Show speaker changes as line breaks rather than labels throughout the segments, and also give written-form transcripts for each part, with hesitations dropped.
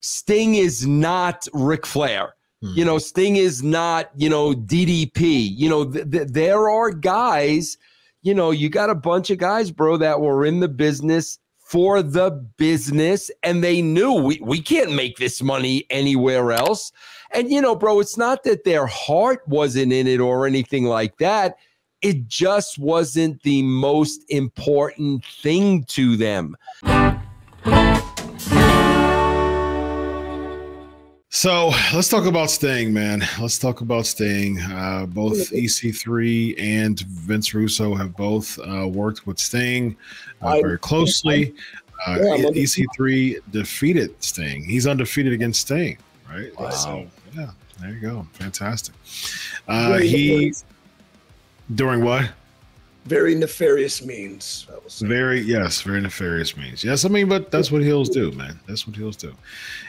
Sting is not Ric Flair. You know, Sting is not, you know, DDP. You know, there are guys, you know, you got a bunch of guys, bro, that were in the business for the business, and they knew we can't make this money anywhere else. And, you know, bro, it's not that their heart wasn't in it or anything like that. It just wasn't the most important thing to them.
So let's talk about Sting, man. Let's talk about Sting. Both EC3 and Vince Russo have both worked with Sting very closely. EC3 defeated Sting. He's undefeated against Sting, right?
Wow.
So, yeah, there you go. Fantastic. During what?
Very nefarious means.
Very nefarious means. Yes, I mean, but that's what heels do, man. That's what heels do.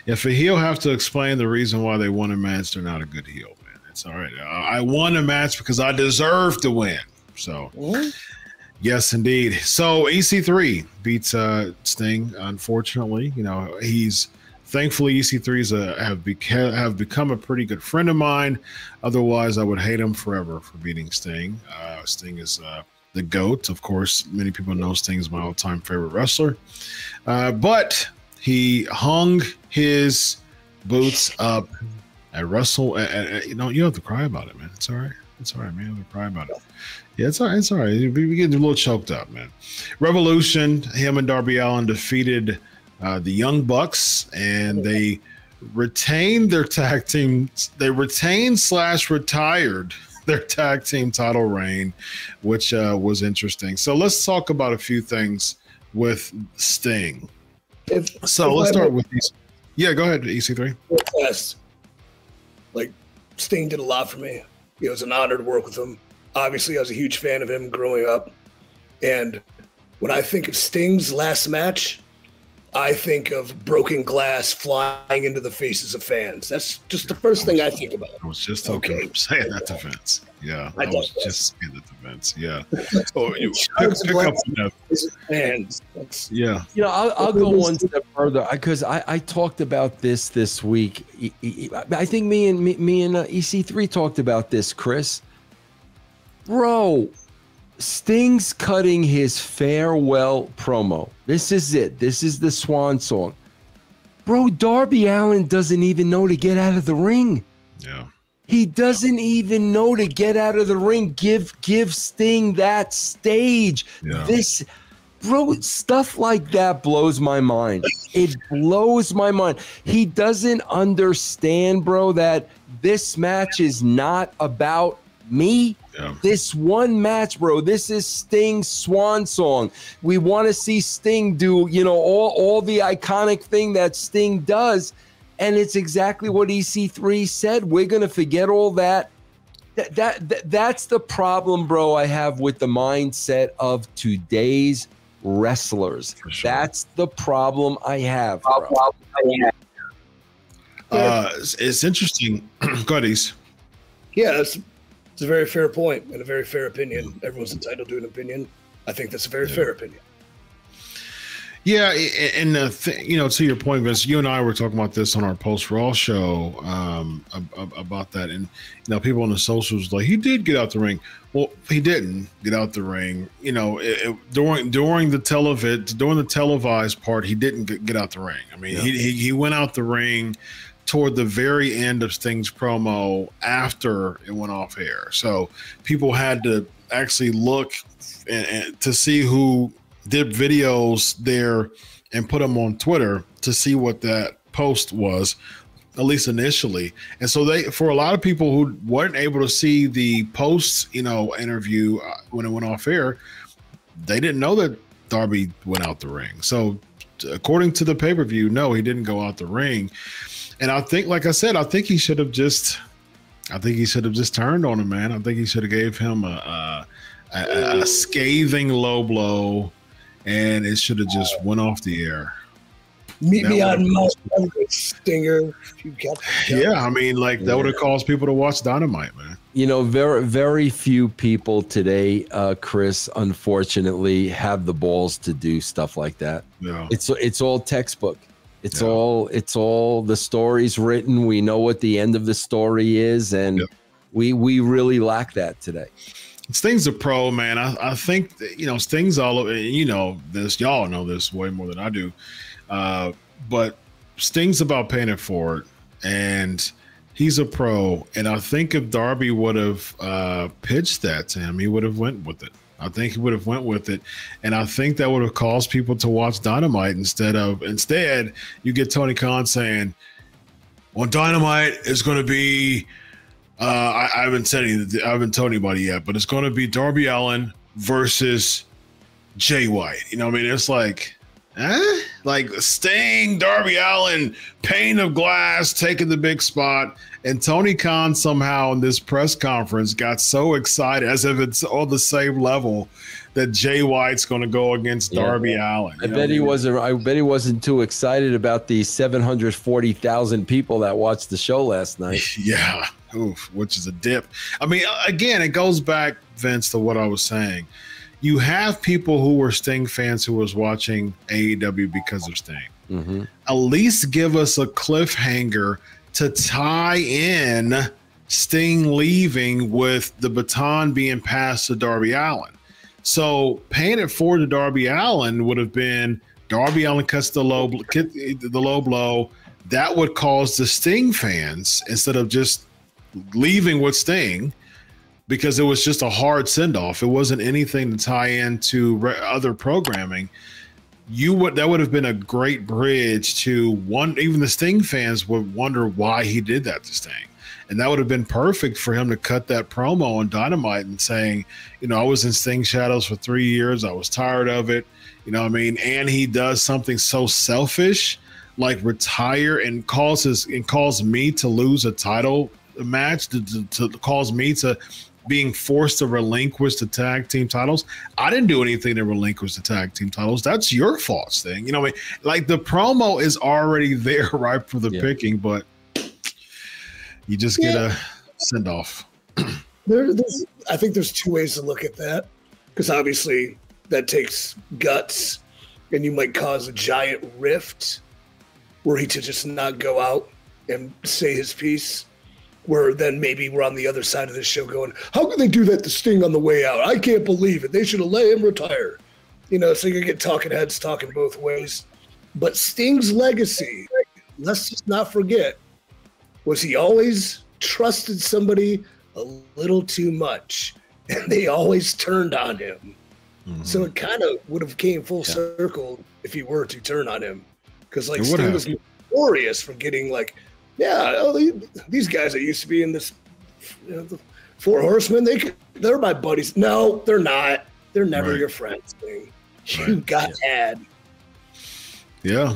If a heel have to explain the reason why they won a match, they're not a good heel, man. It's all right. I won a match because I deserve to win. So, yes, indeed. So EC3 beats Sting. Unfortunately, you know, thankfully EC3's have become a pretty good friend of mine. Otherwise, I would hate him forever for beating Sting. Sting is the GOAT. Of course, many people know Sting is my all-time favorite wrestler. But he hung his boots up at you know, you don't have to cry about it, man. It's all right. It's all right, man. You don't have to cry about it. Yeah, it's all right. It's all right. We get a little choked up, man. Revolution, him and Darby Allin defeated the Young Bucks, and they retained their tag team. They retained/retired their tag team title reign, which was interesting. So let's talk about a few things with Sting. Let's start with these. Yeah, go ahead, EC3.
Yes. Like, Sting did a lot for me. It was an honor to work with him. Obviously, I was a huge fan of him growing up. And when I think of Sting's last match, I think of broken glass flying into the faces of fans. That's just the first thing I think about.
I was just saying that to Vince. Yeah, I was just saying that to Vince. Yeah. Oh, you pick up
fans.
Yeah.
You know, I'll go one step further because I talked about this week. I think me and EC3 talked about this, Chris. Bro, Sting's cutting his farewell promo. This is it. This is the swan song. Bro, Darby Allin doesn't even know to get out of the ring.
Yeah.
He doesn't even know to get out of the ring. Give Sting that stage.
Yeah.
Bro, stuff like that blows my mind. It blows my mind. He doesn't understand, bro, that this match is not about me.
Yeah.
This one match, bro, this is Sting's swan song. We want to see Sting do, you know, all the iconic thing that Sting does. And it's exactly what EC3 said. We're going to forget all that. That's the problem, bro, I have with the mindset of today's wrestlers.
For sure.
That's the problem I have, bro.
It's interesting. Go ahead, East.
Yeah, it's a very fair point and a very fair opinion. Everyone's entitled to an opinion. I think that's a very fair opinion.
Yeah, and you know, to your point, Vince, you and I were talking about this on our post-Raw show about that, and you know, people on the socials like he did get out the ring. Well, he didn't get out the ring. You know, during the televised part, he didn't get out the ring. I mean, he went out the ring toward the very end of Sting's promo after it went off air. So people had to actually look and to see who did videos there and put them on Twitter to see what that post was, at least initially. And so for a lot of people who weren't able to see the post, you know, interview when it went off air, they didn't know that Darby went out the ring. So according to the pay-per-view, no, he didn't go out the ring. And I think, like I said, I think he should have just turned on him, man. I think he should have gave him a scathing low blow, and it should have just went off the air.
Meet me on Mount Stinger.
Yeah, I mean, like that would have caused people to watch Dynamite, man.
You know, very, very few people today, Chris, unfortunately, have the balls to do stuff like that.
Yeah.
It's all textbook. It's all the story's written. We know what the end of the story is, and we really lack that today.
Sting's a pro, man. I think that, Sting's all over. This, y'all know this way more than I do, but Sting's about paying it forward, and he's a pro. And I think if Darby would have pitched that to him, he would have went with it. I think he would have went with it, and I think that would have caused people to watch Dynamite instead. You get Tony Khan saying, "Well, Dynamite is going to be." I haven't told anybody yet, but it's going to be Darby Allin versus Jay White. It's like, like Sting, Darby Allin, pane of glass, taking the big spot. And Tony Khan somehow in this press conference got so excited, as if it's all the same level, that Jay White's going to go against Darby Allin.
I bet he wasn't too excited about the 740,000 people that watched the show last night.
Yeah, which is a dip. I mean, again, it goes back, Vince, to what I was saying. You have people who were Sting fans who was watching AEW because of Sting. Mm-hmm. At least give us a cliffhanger to tie in Sting leaving with the baton being passed to Darby Allin. So paying it forward to Darby Allin would have been Darby Allin cuts the low blow. That would cause the Sting fans, instead of just leaving with Sting, because it was just a hard send-off. It wasn't anything to tie into other programming. That would have been a great bridge to one. Even the Sting fans would wonder why he did that to Sting. And that would have been perfect for him to cut that promo on Dynamite and saying, I was in Sting shadows for 3 years. I was tired of it. And he does something so selfish, like retire and calls me to lose a title match, to cause me to being forced to relinquish the tag team titles. I didn't do anything to relinquish the tag team titles. That's your fault, Sting. Like the promo is already there, right, for the picking, but you just get a send off.
I think there's two ways to look at that, because obviously that takes guts, and you might cause a giant rift were he to just not go out and say his piece. Where then maybe we're on the other side of this show going, how could they do that to Sting on the way out? I can't believe it. They should have let him retire. So you get talking heads talking both ways. But Sting's legacy, let's just not forget, was he always trusted somebody a little too much, and they always turned on him. Mm-hmm. So it kind of would have came full circle if he were to turn on him. Because Sting was notorious for getting these guys that used to be in this, the Four Horsemen, they're my buddies. No, they're not. They're never your friends. You got had.
Yeah,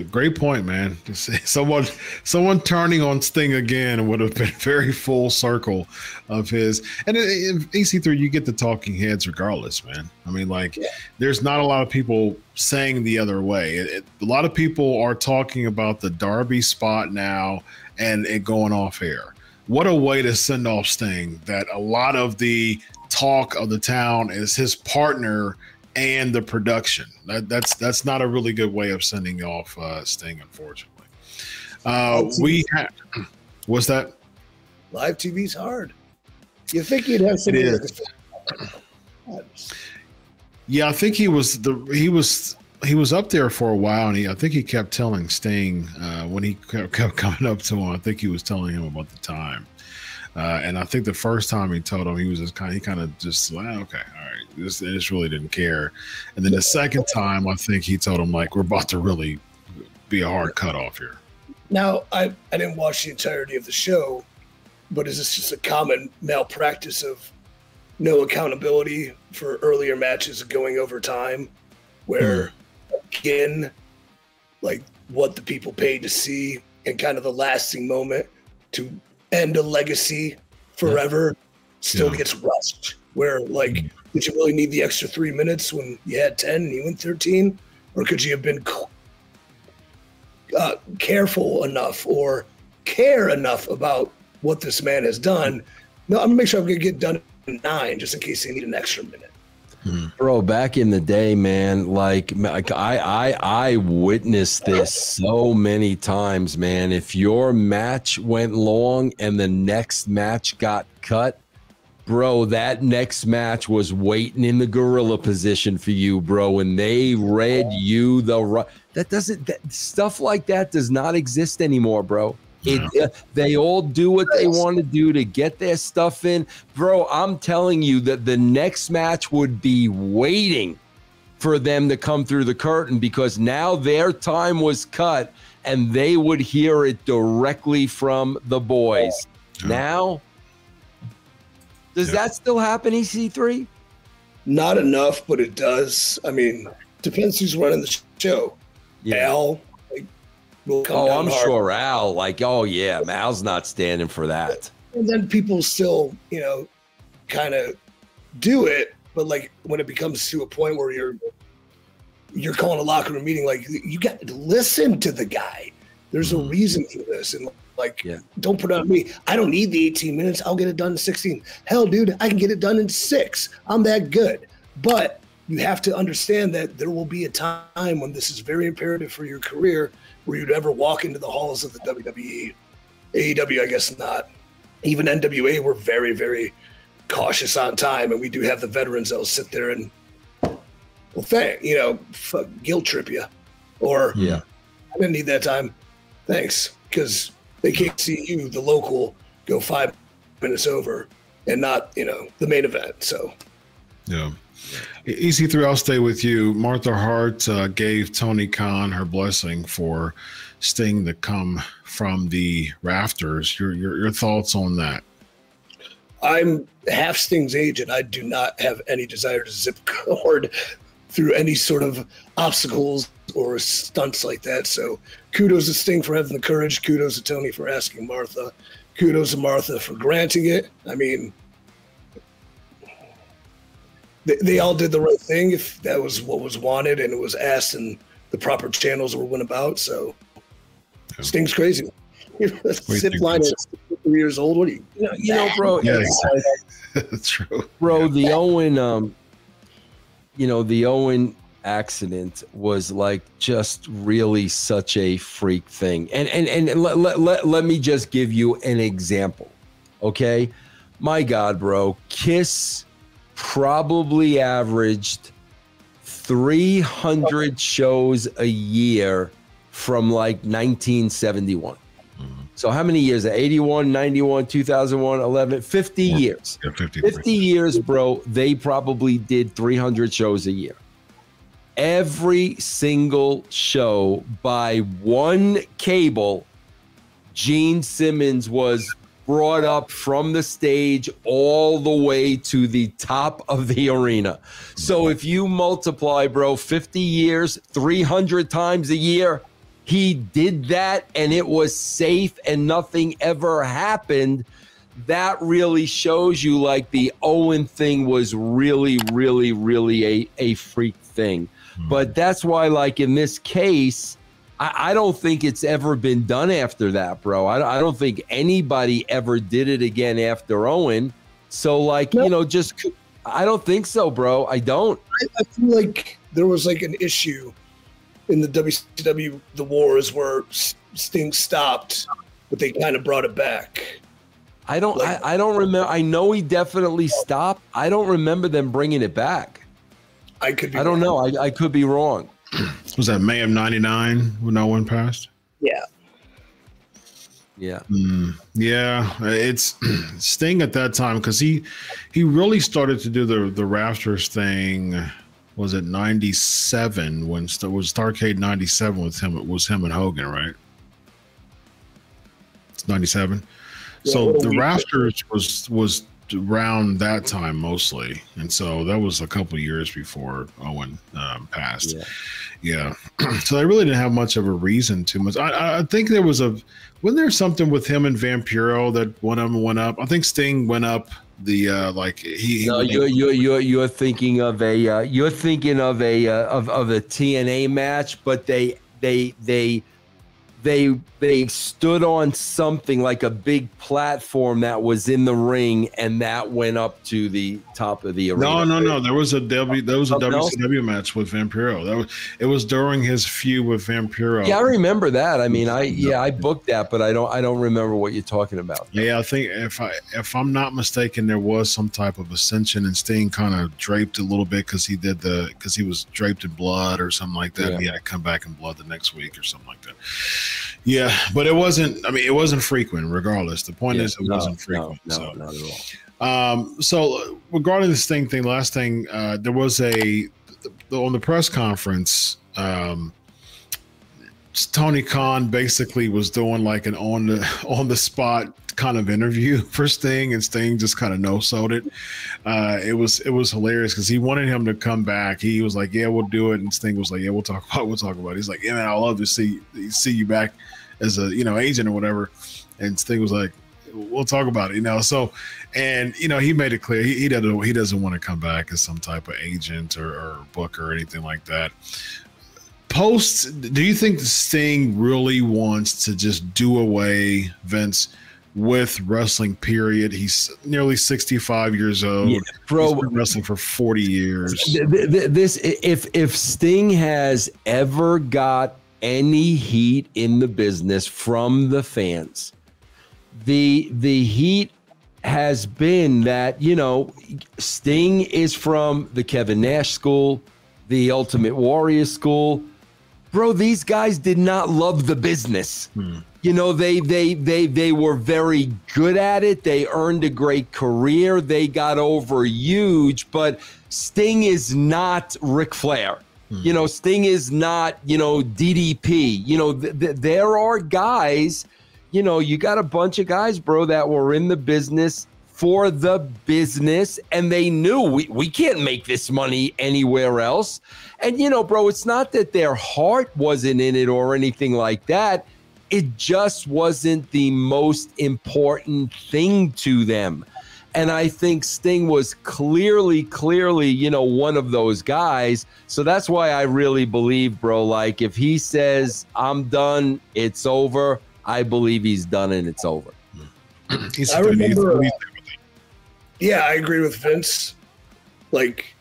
great point, man. Someone turning on Sting again would have been very full circle of his. And in EC3, you get the talking heads regardless, man. I mean, there's not a lot of people saying the other way. A lot of people are talking about the Darby spot now and it going off air. What a way to send off Sting, that a lot of the talk of the town is his partner and the production. That's not a really good way of sending off Sting, unfortunately. What's that?
Live TV's hard. You think you'd have something? It is.
Yeah, I think he was up there for a while, and I think he kept telling Sting when he kept coming up to him. I think he was telling him about the time. And I think the first time he told him, he was just okay, all right, this really didn't care. And then the second time, I think he told him, we're about to really be a hard cutoff here.
Now, I didn't watch the entirety of the show, but is this just a common malpractice of no accountability for earlier matches going over time, where again, what the people paid to see and kind of the lasting moment to end a legacy forever still gets rushed, where did you really need the extra 3 minutes when you had 10 and you went 13? Or could you have been careful enough or care enough about what this man has done? No, I'm gonna make sure I'm gonna get done in 9 just in case they need an extra minute.
Bro, back in the day, man, like I witnessed this so many times, man. If your match went long and the next match got cut, bro, that next match was waiting in the gorilla position for you, bro, and they read you stuff like that does not exist anymore, bro. They all do what they want to do to get their stuff in. Bro, I'm telling you that the next match would be waiting for them to come through the curtain because now their time was cut and they would hear it directly from the boys. Now, does that still happen, EC3?
Not enough, but it does. I mean, depends who's running the show. Al, will come down
I'm
hard.
sure Al, Mal's not standing for that.
And then people still, kind of do it, but like when it becomes to a point where you're calling a locker room meeting, like you got to listen to the guy. There's a reason for this, and don't put it on me. I don't need the 18 minutes. I'll get it done in 16. Hell, dude, I can get it done in 6. I'm that good. But you have to understand that there will be a time when this is very imperative for your career where you'd ever walk into the halls of the WWE. AEW, I guess not. Even NWA, we're very, very cautious on time, and we do have the veterans that will sit there and, guilt trip you. Or, I didn't need that time. Thanks. Because they can't see you, the local, go 5 minutes over and not, the main event. So,
yeah. EC3, I'll stay with you. Martha Hart gave Tony Khan her blessing for Sting to come from the rafters. Your thoughts on that?
I'm half Sting's age, and I do not have any desire to zip cord through any sort of obstacles or stunts like that. So kudos to Sting for having the courage. Kudos to Tony for asking Martha. Kudos to Martha for granting it. I mean, they all did the right thing if that was what was wanted and it was asked and the proper channels were went about. So Sting's crazy. Zip line at 3 years old. What are you?
Bro.
Yeah, that's true.
Bro, the Owen, the Owen accident was like just really such a freak thing. And let me just give you an example. Okay. My God, bro, Kiss probably averaged 300 shows a year from like 1971. So how many years? 81, 91, 2001, 11, 50 years.
Yeah,
50 years, bro. They probably did 300 shows a year. Every single show by one cable, Gene Simmons was brought up from the stage all the way to the top of the arena. So if you multiply, bro, 50 years, 300 times a year, he did that and it was safe and nothing ever happened. That really shows you like the Owen thing was really, really, really a freak thing. But that's why, like in this case, I don't think it's ever been done after that, bro. I don't think anybody ever did it again after Owen. So, like, I don't think so, bro. I don't.
I feel like there was like an issue in the WCW, the Wars, where Sting stopped, but they kind of brought it back.
I don't remember. I know he definitely stopped. I don't remember them bringing it back.
I could be
I don't
wrong.
know. I could be wrong.
Was that May of '99 when no one passed?
Yeah.
Yeah.
Yeah. It's Sting at that time because he really started to do the rafters thing. Was it 97 when was Starrcade 97 with him? It was him and Hogan, right? It's 97.
Yeah,
so the rafters was around that time mosely, and so that was a couple of years before Owen passed. Yeah. So they really didn't have much of a reason too much. I think there was wasn't there something with him and Vampiro that one of them went up? I think Sting went up the
you're thinking of a TNA match, but they stood on something like a big platform that was in the ring, and that went up to the top of the arena.
No. There was a WCW match with Vampiro. It was during his feud with Vampiro.
Yeah, I remember that. I mean, I booked that, but I don't remember what you're talking about.
Yeah, I think if I'm not mistaken, there was some type of ascension, and Sting kind of draped a little bit because he was draped in blood or something like that. Yeah. He had to come back in blood the next week or something like that. Yeah, but it wasn't. I mean, it wasn't frequent. Regardless, the point is, it wasn't frequent.
No, not at all.
So regarding this thing, last thing, there was on the press conference. Tony Khan basically was doing like an on the spot kind of interview for Sting, and Sting just kind of no-sold it. It was hilarious because he wanted him to come back. He was like, "Yeah, we'll do it," and Sting was like, "Yeah, we'll talk about it." He's like, "Yeah, man, I love to see you back as a agent or whatever," and Sting was like, "We'll talk about it," So, and he made it clear he doesn't want to come back as some type of agent or booker or anything like that. Do you think Sting really wants to just do away, Vince, with wrestling, period? He's nearly 65 years old. Yeah, bro, he's been wrestling for 40 years.
If Sting has ever got any heat in the business from the fans, the heat has been that, Sting is from the Kevin Nash school, the Ultimate Warrior school. Bro, these guys did not love the business. They were very good at it. They earned a great career. They got over huge, but Sting is not Ric Flair. Sting is not, DDP. There are guys, you got a bunch of guys, bro, that were in the business for the business, and they knew we can't make this money anywhere else. And, bro, it's not that their heart wasn't in it or anything like that. It just wasn't the most important thing to them. And I think Sting was clearly, one of those guys. So that's why I really believe, bro, like if he says, "I'm done, it's over," I believe he's done and it's over.
I remember. Yeah, I agree with Vince. Like,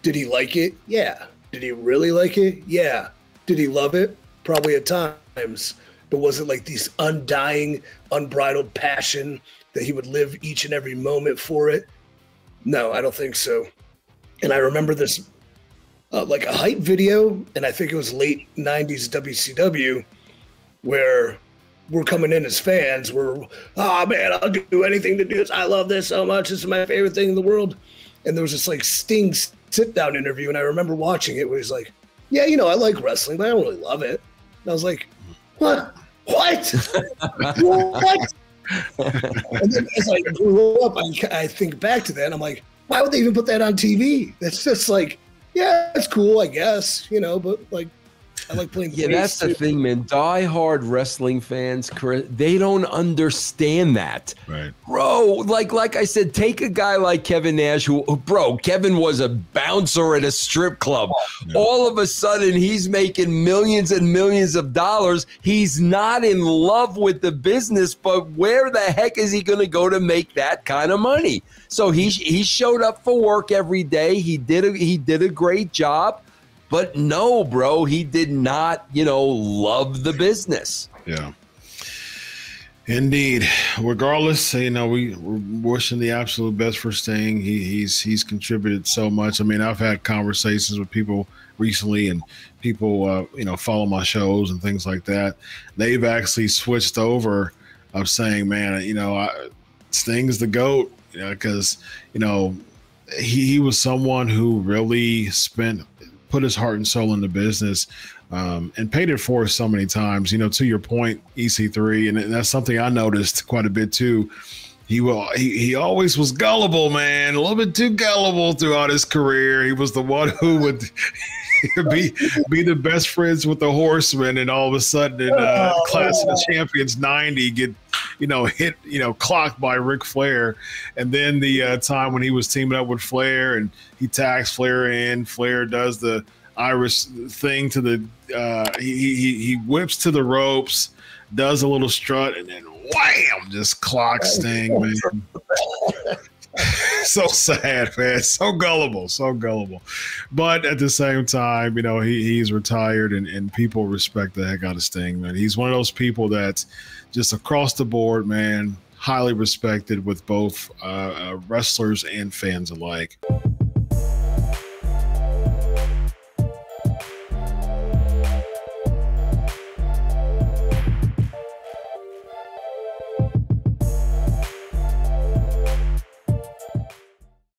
did he like it? Yeah. Did he really like it? Yeah. Did he love it? Probably at times. But was it like this undying, unbridled passion that he would live each and every moment for it? No, I don't think so. And I remember this, like a hype video, and I think it was late 90s WCW, where we're coming in as fans. We're, "Oh man, I'll do anything to do this. I love this so much. This is my favorite thing in the world." And there was this like Sting sit-down interview, and I remember watching it where he's like, "Yeah, I like wrestling, but I don't really love it." And I was like, What? What? And then as I grew up, I think back to that, and I'm like, why would they even put that on TV? That's just like, yeah, it's cool, I guess, but like, I like playing.
Yeah, that's the thing, man. Die-hard wrestling fans, they don't understand that.
Right.
Bro, like I said, take a guy like Kevin Nash, Kevin was a bouncer at a strip club. Yeah. All of a sudden, he's making millions and millions of dollars. He's not in love with the business, but where the heck is he going to go to make that kind of money? So he showed up for work every day. He did a great job. But no, bro, he did not, love the business.
Yeah. Indeed. Regardless, we're wishing the absolute best for Sting. He's contributed so much. I mean, I've had conversations with people recently, and people, follow my shows and things like that. They've actually switched over of saying, man, Sting's the GOAT, because, he was someone who really put his heart and soul in the business, and paid it for us so many times. To your point, EC3, and that's something I noticed quite a bit too. He always was gullible, man, a little bit too gullible throughout his career. He was the one who would be the best friends with the Horsemen, and all of a sudden in Clash of the Champions 90 get hit clocked by Ric Flair. And then the time when he was teaming up with Flair, and he tags Flair in, Flair does the Irish thing to the he whips to the ropes, does a little strut, and then wham, just clocks Sting, man. So sad, man. So gullible, so gullible. But at the same time, you know, he's retired, and people respect the heck out of Sting, man. He's one of those people that's just across the board, man, highly respected with both wrestlers and fans alike.